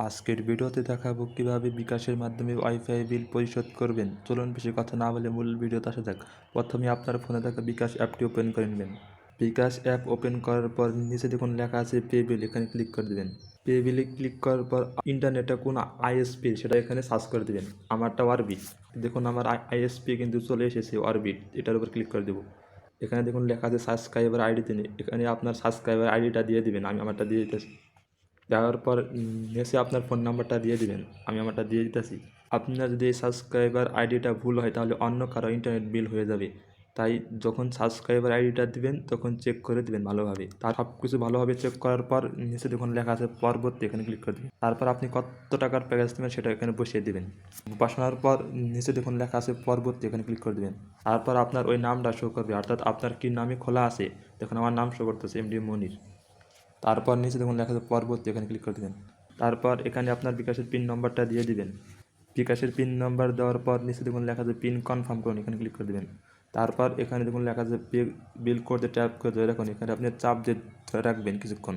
আজকের ভিডিওতে দেখাবো কিভাবে বিকাশের মাধ্যমে ওয়াইফাই বিল পরিশোধ করবেন। চলুন বেশি কথা না বলে মূল ভিডিওতে আসা যাক। প্রথমে আপনার ফোনে থাকা বিকাশ অ্যাপটি ওপেন করে নেবেন। বিকাশ অ্যাপ ওপেন করার পর নিচে দেখুন লেখা আছে পে বিল, এখানে ক্লিক করে দেবেন। পে বিলে ক্লিক করার পর ইন্টারনেটে কোন আইএসপি সেটা এখানে সার্চ করে দেবেন। আমারটা অরবিট, দেখুন আমার আইএসপি কিন্তু চলে এসেছে অরবিট, এটার উপর ক্লিক করে দেবো। এখানে দেখুন লেখা আছে সাবস্ক্রাইবার আইডি দিন, এখানে আপনার সাবস্ক্রাইবার আইডিটা দিয়ে দিবেন। আমি আমারটা দিয়ে দিতেছি। দেওয়ার পর নিচে আপনার ফোন নাম্বারটা দিয়ে দিবেন, আমি আমারটা দিয়ে দিতেছি। আপনার যদি এই সাবস্ক্রাইবার আইডিটা ভুল হয় তাহলে অন্য কারো ইন্টারনেট বিল হয়ে যাবে। তাই যখন সাবস্ক্রাইবার আইডিটা দিবেন তখন চেক করে দিবেন ভালোভাবে। তার সব কিছু ভালোভাবে চেক করার পর নিচে দেখুন লেখা আছে পরবর্তী, এখানে ক্লিক করে দেবেন। তারপর আপনি কত টাকার প্যাকেজ নেবেন সেটা এখানে বসিয়ে দেবেন। বসানোর পর নিচে দেখুন লেখা আছে পরবর্তী, এখানে ক্লিক করে দেবেন। তারপর আপনার ওই নামটা শো করবে, অর্থাৎ আপনার কি নামে খোলা আছে। দেখুন আমার নাম শো করতেছে এমডি মনির। তারপর নিচে দেখুন লেখা আছে পরবর্তী, এখানে ক্লিক করে দেবেন। তারপর এখানে আপনার বিকাশের পিন নম্বরটা দিয়ে দিবেন। বিকাশের পিন নম্বর দেওয়ার পর নিচে দেখুন লেখা আছে পিন কনফার্ম করুন, এখানে ক্লিক করে দেবেন। তারপর এখানে দেখুন লেখা আছে বিল করতে ট্যাপ করে ধরে রাখুন, এখানে আপনি চাপ দিয়ে ধরে রাখবেন কিছুক্ষণ।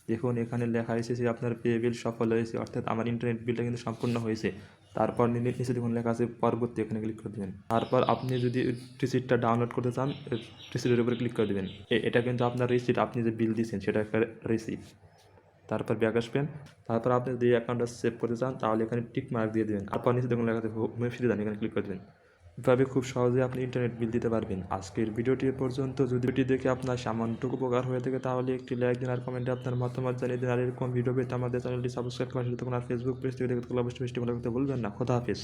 দেখুন এখানে লেখা এসেছে আপনার পে বিল সফল হয়েছে, অর্থাৎ আমার ইন্টারনেট বিলটা কিন্তু সম্পূর্ণ হয়েছে। তারপর নিচে দেখুন লেখা আছে পরবর্তী, এখানে ক্লিক করে দেবেন। তারপর আপনি যদি রিসিপ্টটা ডাউনলোড করতে চান রিসিপ্টের উপরে ক্লিক করে দেবেন। এটা কিন্তু আপনার রিসিপ্ট, আপনি যে বিল দিয়েছেন সেটা একটা রিসিপ্ট। তারপর ব্যাক আসবেন। তারপর আপনি যদি অ্যাকাউন্টটা সেভ করতে চান তাহলে এখানে টিক মার্ক দিয়ে দেবেন। তারপর নিচে দেখুন লেখা আছে হোমে ফিরে যান, এখানে ক্লিক করে দেবেন। এভাবে খুব সহজেই আপনি ইন্টারনেট বিল দিতে পারবেন। আজকের ভিডিওটি এ পর্যন্ত। যদি ভিডিওটি দেখে আপনার সামান্যটুকু উপকার হয়ে থাকে তাহলে একটি লাইক দিন আর কমেন্টে আপনার মতামত জানিয়ে দিন। আর এরকম ভিডিও পেতে আমাদের চ্যানেলটি সাবস্ক্রাইব করেন। আর ফেসবুক পেজ থেকে দেখতে অবশ্যই পেজটি ফলো করতে ভুলবেন না। খোদা হাফেজ।